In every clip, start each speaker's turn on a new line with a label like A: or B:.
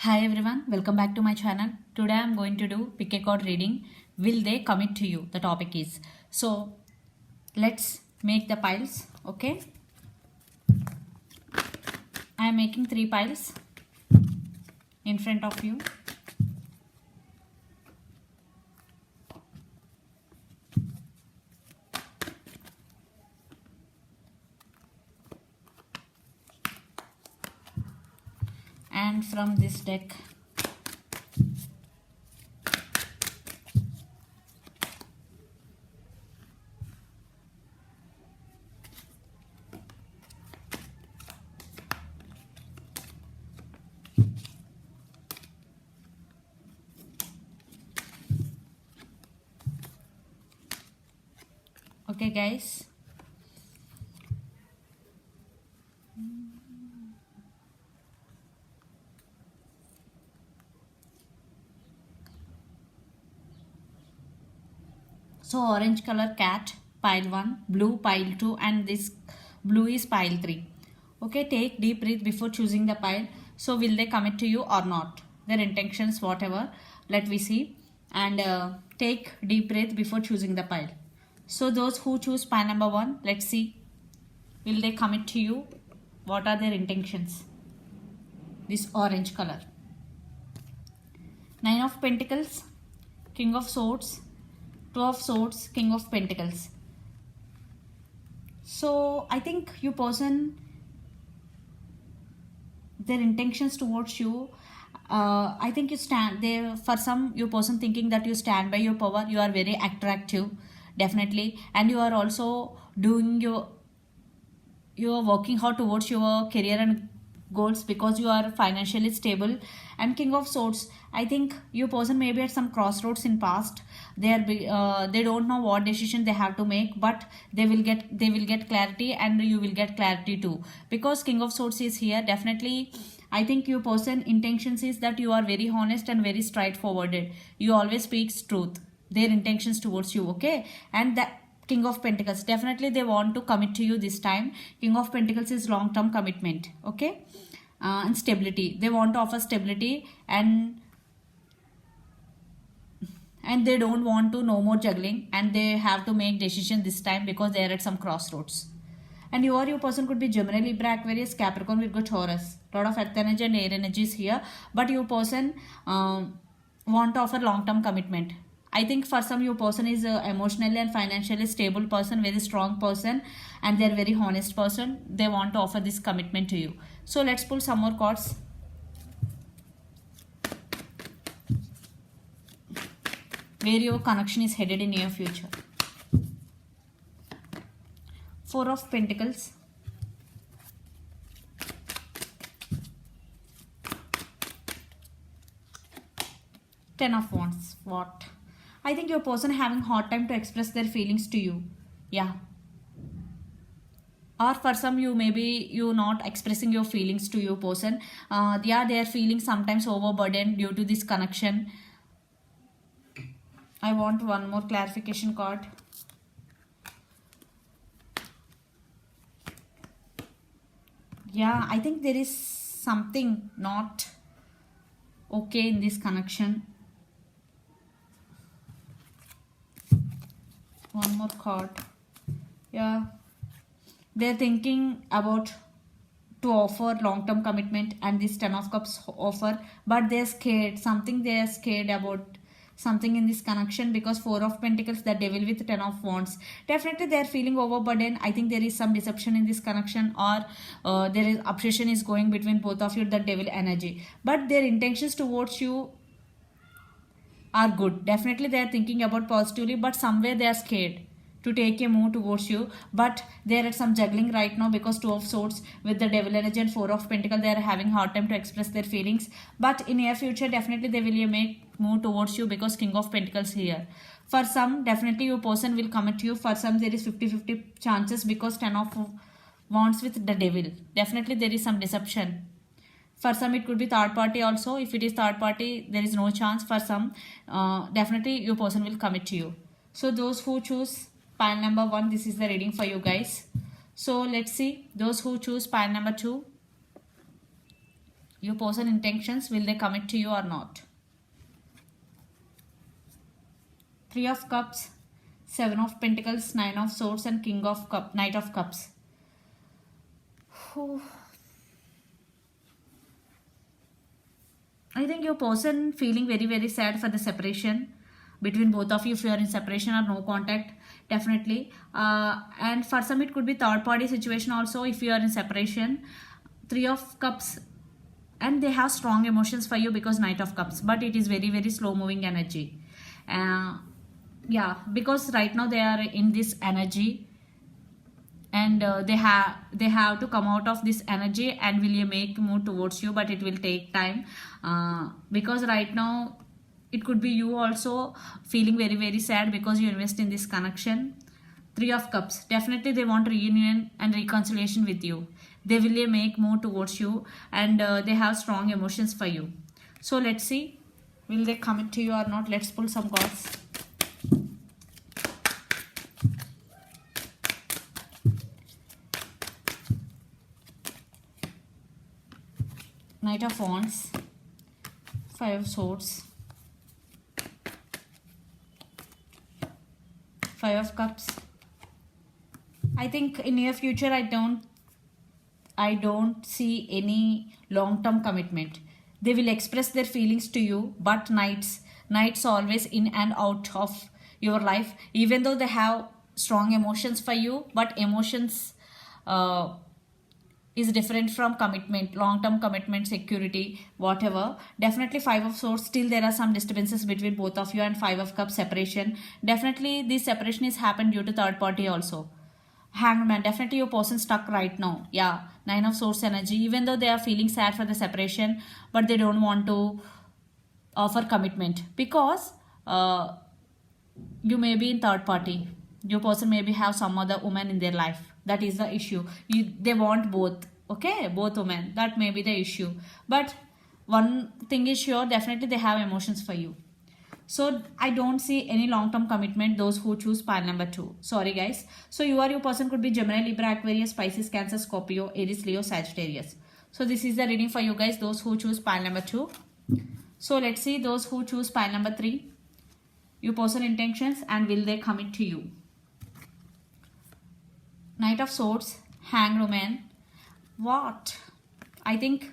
A: Hi everyone, welcome back to my channel. Today I am going to do pick a card reading. Will they commit to you? The topic is. So let's make the piles. Okay. I am making 3 piles in front of you. And from this deck, okay guys. So orange color cat, pile 1, blue pile 2, and this blue is pile 3. Okay, take deep breath before choosing the pile. So will they commit to you or not? Their intentions, whatever, let we see. And take deep breath before choosing the pile. So those who choose pile number 1, let's see. Will they commit to you? What are their intentions? This orange color. 9 of Pentacles, King of Swords, 2 of Swords, King of Pentacles. So I think you person, their intentions towards you, I think you stand there. For some, you person thinking that you stand by your power, you are very attractive, definitely, and you are also doing you are working hard towards your career and goals because you are financially stable. And King of Swords, I think your person may be at some crossroads in past. They don't know what decision they have to make, but they will get clarity, and you will get clarity too, because King of Swords is here. Definitely I think your person intentions is that you are very honest and very straightforward. You always speaks truth, their intentions towards you. Okay, and that King of Pentacles, definitely they want to commit to you this time. King of Pentacles is long-term commitment. Okay, and stability. They want to offer stability, and they don't want to no more juggling, and they have to make decision this time because they are at some crossroads. And your person could be Gemini, Libra, Aquarius, Capricorn, Virgo, Taurus. Lot of earth energy and air energy is here, but your person want to offer long-term commitment. I think for some your person is emotionally and financially stable person, very strong person, and they're very honest person. They want to offer this commitment to you. So let's pull some more cards. Where your connection is headed in near future. 4 of Pentacles, Ten of Wands. What? I think your person having hard time to express their feelings to you. Yeah. Or for some, you maybe you not expressing your feelings to your person. Yeah, they are feeling sometimes overburdened due to this connection. I want one more clarification card. Yeah, I think there is something not okay in this connection. One more card. Yeah, they're thinking about to offer long-term commitment and this Ten of Cups offer, but they're scared. They are scared about something in this connection, because 4 of Pentacles, the Devil with 10 of Wands. Definitely they are feeling overburdened. I think there is some deception in this connection, or there is obsession is going between both of you, the Devil energy. But their intentions towards you are good. Definitely they are thinking about positively, but somewhere they are scared to take a move towards you. But they are at some juggling right now, because 2 of Swords with the Devil energy and 4 of Pentacles, they are having hard time to express their feelings. But in near future, definitely they will make move towards you, because King of Pentacles here. For some, definitely your person will commit to you. For some, there is 50-50 chances, because 10 of Wands with the Devil. Definitely there is some deception. For some, it could be third party also. If it is third party, there is no chance. For some, definitely your person will commit to you. So those who choose pile number 1, this is the reading for you guys. So let's see. Those who choose pile number 2, Your person intentions, will they commit to you or not? Three of Cups, Seven of Pentacles, Nine of Swords, and Knight of Cups. Whew. I think your person feeling very, very sad for the separation between both of you. If you are in separation or no contact, definitely. And for some it could be third party situation also if you are in separation. Three of Cups, and they have strong emotions for you because Knight of Cups, but it is very, very slow moving energy. Yeah, because right now they are in this energy, and they have to come out of this energy and will make move towards you, but it will take time, because right now it could be you also feeling very, very sad because you invest in this connection. Three of Cups, definitely they want reunion and reconciliation with you. They will make move towards you, and they have strong emotions for you. So let's see, will they commit to you or not? Let's pull some cards. Knight of Wands, Five of Swords, Five of Cups. I think in near future I don't see any long-term commitment. They will express their feelings to you, but knights always in and out of your life, even though they have strong emotions for you, but emotions is different from commitment, long-term commitment, security, whatever. Definitely Five of Swords, still there are some disturbances between both of you, and Five of Cups, separation. Definitely this separation is happened due to third party also. Hanged Man, definitely your person stuck right now. Yeah, Nine of Swords energy, even though they are feeling sad for the separation, but they don't want to offer commitment because you may be in third party. Your person maybe have some other woman in their life. That is the issue. They want both. Okay, both women. That may be the issue. But one thing is sure, definitely they have emotions for you. So I don't see any long-term commitment, those who choose pile number 2. Sorry guys. So your person could be Gemini, Libra, Aquarius, Pisces, Cancer, Scorpio, Aries, Leo, Sagittarius. So this is the reading for you guys, those who choose pile number 2. So let's see those who choose pile number 3. Your person intentions, and will they commit to you? Knight of Swords, Hanged Woman. What? I think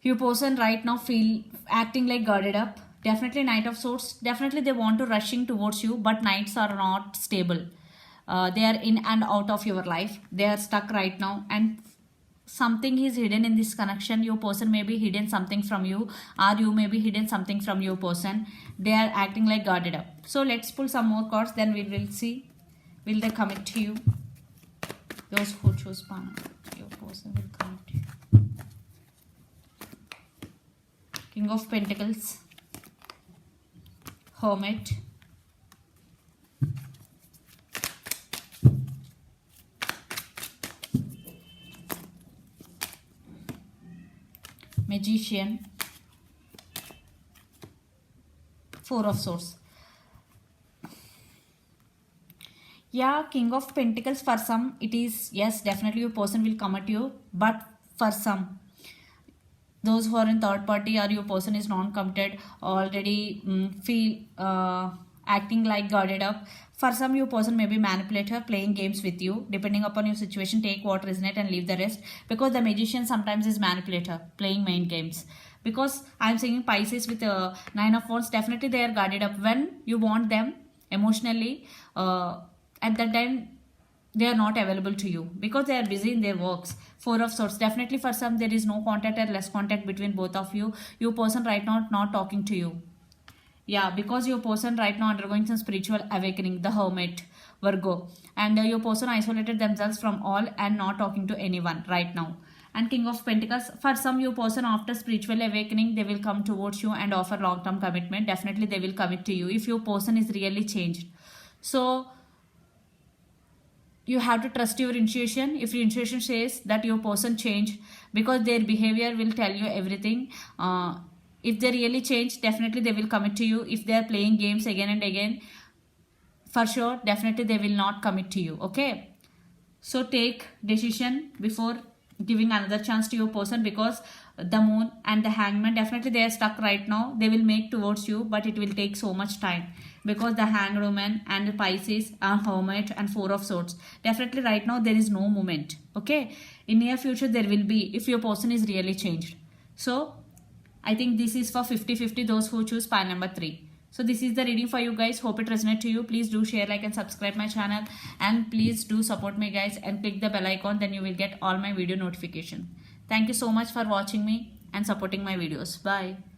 A: your person right now feel acting like guarded up. Definitely Knight of Swords. Definitely they want to rushing towards you, but knights are not stable. They are in and out of your life. They are stuck right now, and something is hidden in this connection. Your person may be hidden something from you, or you may be hidden something from your person. They are acting like guarded up. So let's pull some more cards, then we will see. Will they commit to you? Those who choose Pana, your person will commit to you. King of Pentacles, Hermit, Magician, Four of Swords. Yeah, King of Pentacles, for some it is, yes, definitely your person will come at you, but for some, those who are in third party or your person is non-committed, already feel acting like guarded up. For some, your person may be manipulator, playing games with you. Depending upon your situation, take what resonate and leave the rest, because the Magician sometimes is manipulator, playing mind games. Because I'm saying Pisces with a Nine of Wands, definitely they are guarded up. When you want them emotionally, at that time they are not available to you because they are busy in their works. Four of Swords, definitely for some there is no contact or less contact between both of you. Your person right now not talking to you. Yeah, because your person right now undergoing some spiritual awakening, the Hermit, Virgo, and your person isolated themselves from all and not talking to anyone right now. And King of Pentacles, for some your person after spiritual awakening, they will come towards you and offer long-term commitment. Definitely they will commit to you if your person is really changed. So you have to trust your intuition. If your intuition says that your person changed, because their behavior will tell you everything. If they really change, definitely they will commit to you. If they are playing games again and again, for sure, definitely they will not commit to you. Okay, so take decision before giving another chance to your person, because the moon and the hangman, definitely they are stuck right now. They will make towards you, but it will take so much time, because the hanged woman and the Pisces are hermit and four of swords. Definitely right now there is no movement. Okay, in near future there will be, if your person is really changed. So I think this is for 50-50, those who choose pile number 3. So this is the reading for you guys. Hope it resonates to you. Please do share, like and subscribe my channel, and please do support me guys, and click the bell icon, then you will get all my video notification. Thank you so much for watching me and supporting my videos. Bye.